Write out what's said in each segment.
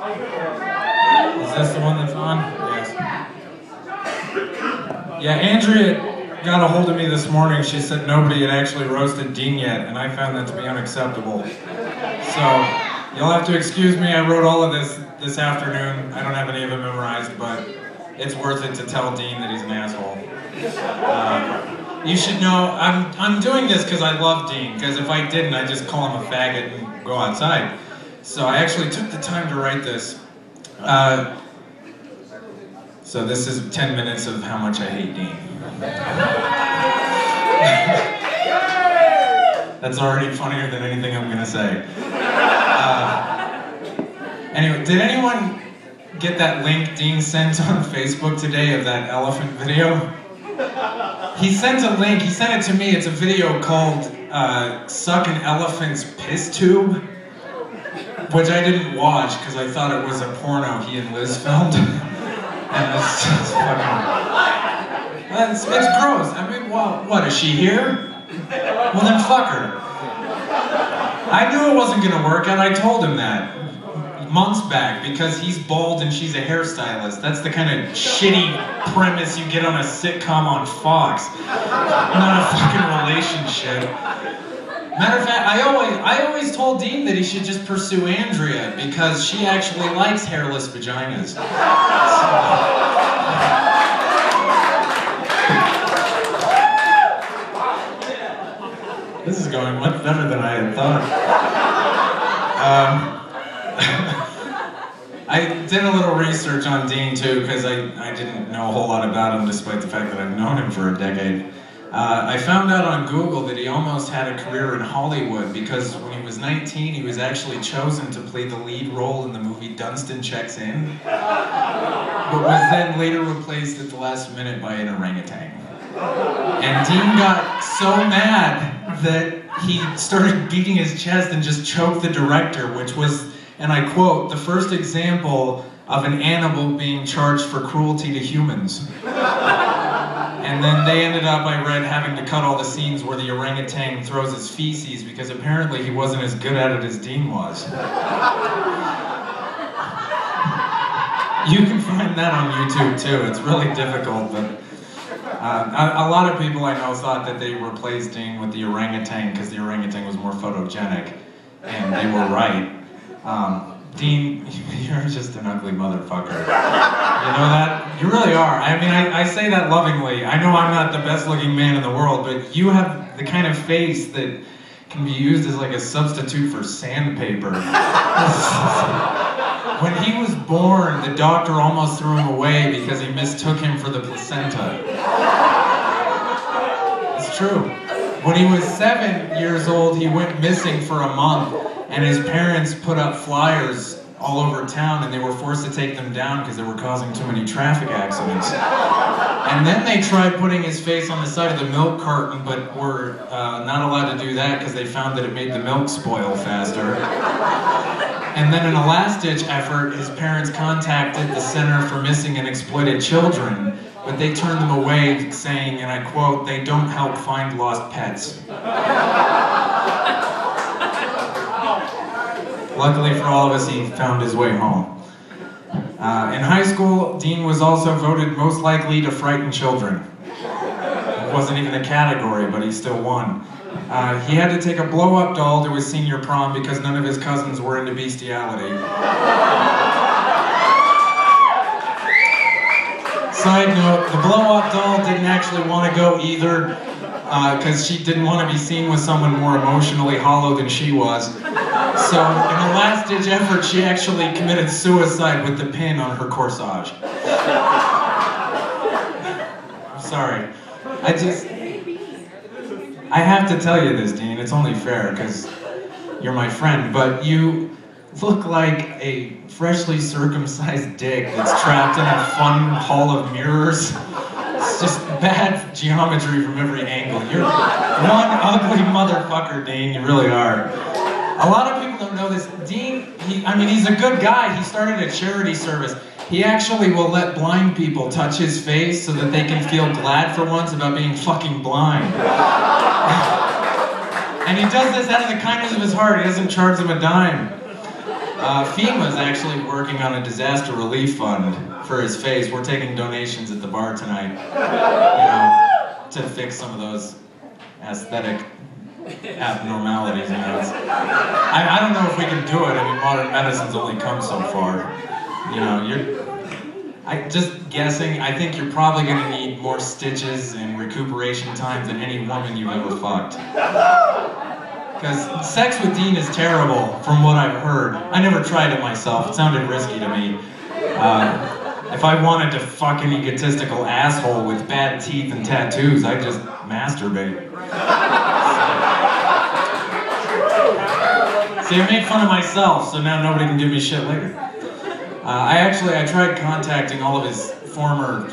Is this the one that's on? Yes. Yeah, Andrea got a hold of me this morning. She said nobody had actually roasted Dean yet, and I found that to be unacceptable. So, you'll have to excuse me. I wrote all of this afternoon. I don't have any of it memorized, but it's worth it to tell Dean that he's an asshole. You should know, I'm doing this because I love Dean, because if I didn't, I'd just call him a faggot and go outside. So I actually took the time to write this. So this is 10 minutes of how much I hate Dean. That's already funnier than anything I'm gonna say. Anyway, did anyone get that link Dean sent on Facebook today of that elephant video? He sent a link, he sent it to me. It's a video called Suck an Elephant's Piss Tube, which I didn't watch because I thought it was a porno he and Liz filmed. And it's just fucking... It's gross. I mean, well, what, is she here? Well then fuck her. I knew it wasn't gonna work and I told him that months back because he's bald and she's a hairstylist. That's the kind of shitty premise you get on a sitcom on Fox. Not a fucking relationship. Matter of fact, I always told Dean that he should just pursue Andrea because she actually likes hairless vaginas. This is going much better than I had thought. I did a little research on Dean too, because I didn't know a whole lot about him despite the fact that I've known him for a decade. I found out on Google that he almost had a career in Hollywood because when he was 19, he was actually chosen to play the lead role in the movie Dunston Checks In, but was then later replaced at the last minute by an orangutan. And Dean got so mad that he started beating his chest and just choked the director, which was, and I quote, the first example of an animal being charged for cruelty to humans. And then they ended up, I read, having to cut all the scenes where the orangutan throws his feces because apparently he wasn't as good at it as Dean was. You can find that on YouTube too. It's really difficult, but a lot of people I know thought that they replaced Dean with the orangutan because the orangutan was more photogenic, and they were right. Dean, you're just an ugly motherfucker. You know that? You really are. I mean, I say that lovingly. I know I'm not the best looking man in the world, but you have the kind of face that can be used as like a substitute for sandpaper. When he was born, the doctor almost threw him away because he mistook him for the placenta. It's true. When he was 7 years old, he went missing for a month. And his parents put up flyers all over town and they were forced to take them down because they were causing too many traffic accidents. And then they tried putting his face on the side of the milk carton, but were not allowed to do that because they found that it made the milk spoil faster. And then in a last-ditch effort, his parents contacted the Center for Missing and Exploited Children, but they turned them away saying, and I quote, "They don't help find lost pets." Luckily for all of us, he found his way home. In high school, Dean was also voted most likely to frighten children. It wasn't even a category, but he still won. He had to take a blow-up doll to his senior prom because none of his cousins were into bestiality. Side note, the blow-up doll didn't actually want to go either because she didn't want to be seen with someone more emotionally hollow than she was. So, in a last-ditch effort, she actually committed suicide with the pin on her corsage. I'm sorry. I have to tell you this, Dean. It's only fair, because you're my friend, but you look like a freshly circumcised dick that's trapped in a fun hall of mirrors. It's just bad geometry from every angle. You're one ugly motherfucker, Dean. You really are. A lot of people don't know this. Dean, he's a good guy. He started a charity service. He actually will let blind people touch his face so that they can feel glad for once about being fucking blind. And he does this out of the kindness of his heart. He doesn't charge them a dime. FEMA's actually working on a disaster relief fund for his face. We're taking donations at the bar tonight, you know, to fix some of those aesthetic abnormalities, you know. I don't know if we can do it. I mean, modern medicine's only come so far. You know, just guessing, I think you're probably gonna need more stitches and recuperation time than any woman you've ever fucked. Because sex with Dean is terrible, from what I've heard. I never tried it myself, it sounded risky to me. If I wanted to fuck an egotistical asshole with bad teeth and tattoos, I'd just masturbate. See, I made fun of myself, so now nobody can give me shit later. I tried contacting all of his former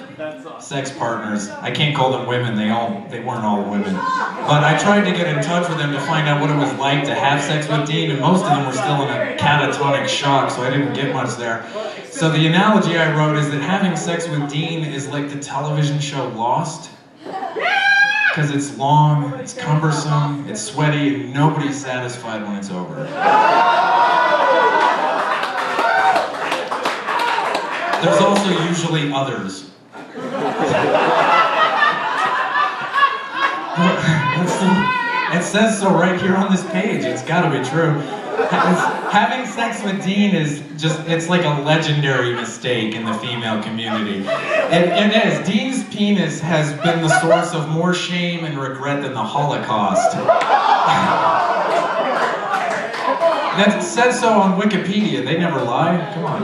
sex partners. I can't call them women, they weren't all women. But I tried to get in touch with them to find out what it was like to have sex with Dean, and most of them were still in a catatonic shock, so I didn't get much there. So the analogy I wrote is that having sex with Dean is like the television show Lost. Because it's long, it's cumbersome, it's sweaty, and nobody's satisfied when it's over. There's also usually others. It says so right here on this page. It's gotta be true. Having sex with Dean is it's like a legendary mistake in the female community. It is. Dean's penis has been the source of more shame and regret than the Holocaust. That says so on Wikipedia. They never lie. Come on.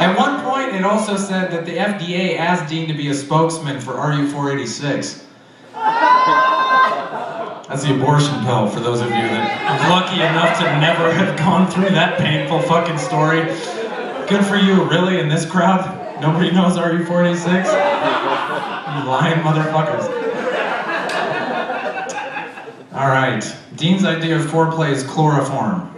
At one point, it also said that the FDA asked Dean to be a spokesman for RU486. That's the abortion pill, for those of you that are lucky enough to never have gone through that painful fucking story. Good for you, really, in this crowd? Nobody knows RU486? You lying motherfuckers. Alright, Dean's idea of foreplay is chloroform.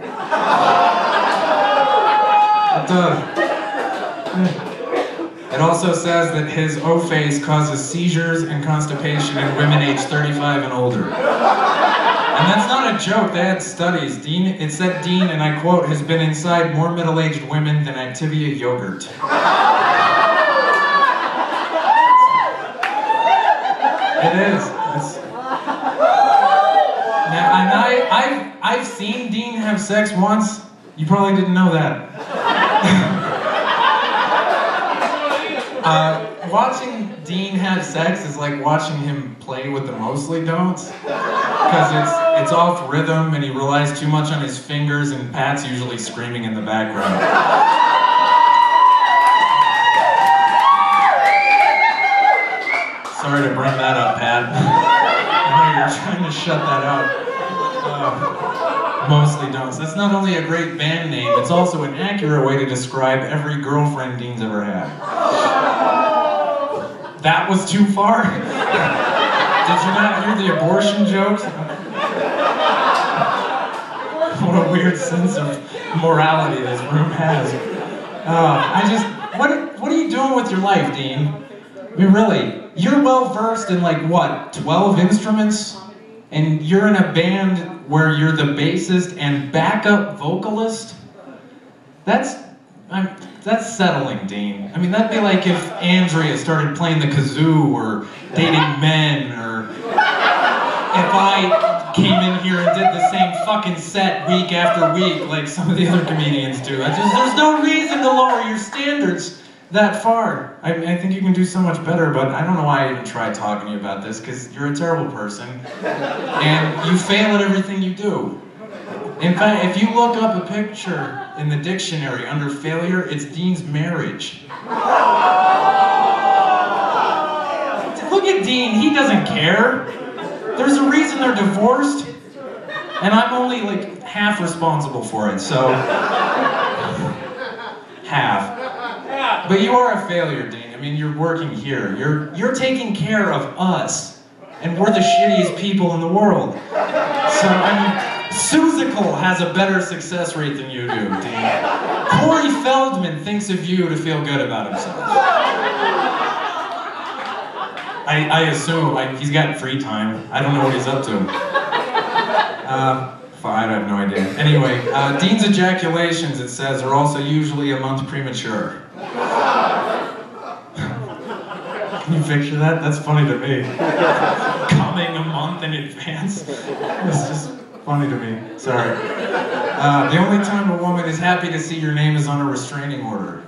It also says that his O-face causes seizures and constipation in women aged 35 and older. And that's not a joke, they had studies. It said Dean, and I quote, has been inside more middle-aged women than Activia yogurt. It is. Now, and I've seen Dean have sex once. You probably didn't know that. Watching Dean have sex is like watching him play with the mostly don'ts. Because it's off rhythm and he relies too much on his fingers and Pat's usually screaming in the background. Sorry to bring that up, Pat. I know you're trying to shut that out. Mostly don'ts. That's not only a great band name, it's also an accurate way to describe every girlfriend Dean's ever had. That was too far? Did you not hear the abortion jokes? What a weird sense of morality this room has. What are you doing with your life, Dean? I mean, really, you're well versed in like, what, 12 instruments? And you're in a band where you're the bassist and backup vocalist? That's settling, Dean. I mean, that'd be like if Andrea started playing the kazoo or dating men, or if I came in here and did the same fucking set week after week like some of the other comedians do. There's no reason to lower your standards that far. I think you can do so much better, but I don't know why I even tried talking to you about this, because you're a terrible person, and you fail at everything you do. In fact, if you look up a picture in the dictionary under failure, it's Dean's marriage. Look at Dean, he doesn't care. There's a reason they're divorced, and I'm only like half responsible for it, so... half. But you are a failure, Dean. I mean, you're working here. You're taking care of us, and we're the shittiest people in the world. So, I mean, Suzical has a better success rate than you do, Dean. Corey Feldman thinks of you to feel good about himself. I assume, he's got free time. I don't know what he's up to. I have no idea. Anyway, Dean's ejaculations, it says, are also usually a month premature. Can you picture that? That's funny to me. Coming a month in advance. It's just funny to me. Sorry. The only time a woman is happy to see your name is on a restraining order.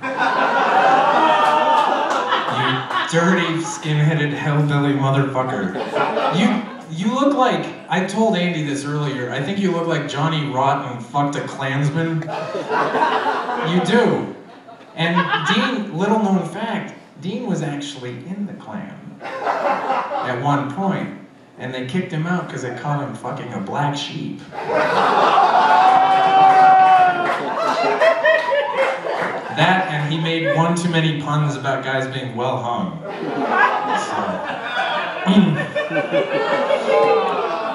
You dirty, skin-headed, hellbilly motherfucker. You look like, I told Andy this earlier, I think you look like Johnny Rotten fucked a Klansman. You do. And Dean, little known fact, Dean was actually in the Klan at one point, and they kicked him out because they caught him fucking a black sheep. That, and he made one too many puns about guys being well hung. So.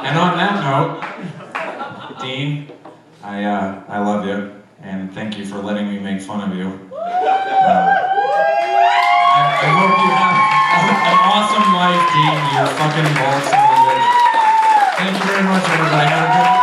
And on that note, Dean, I love you, and thank you for letting me make fun of you. I hope you have an awesome life, Dean. You're fucking bald son of a bitch. Thank you very much, everybody. Have a good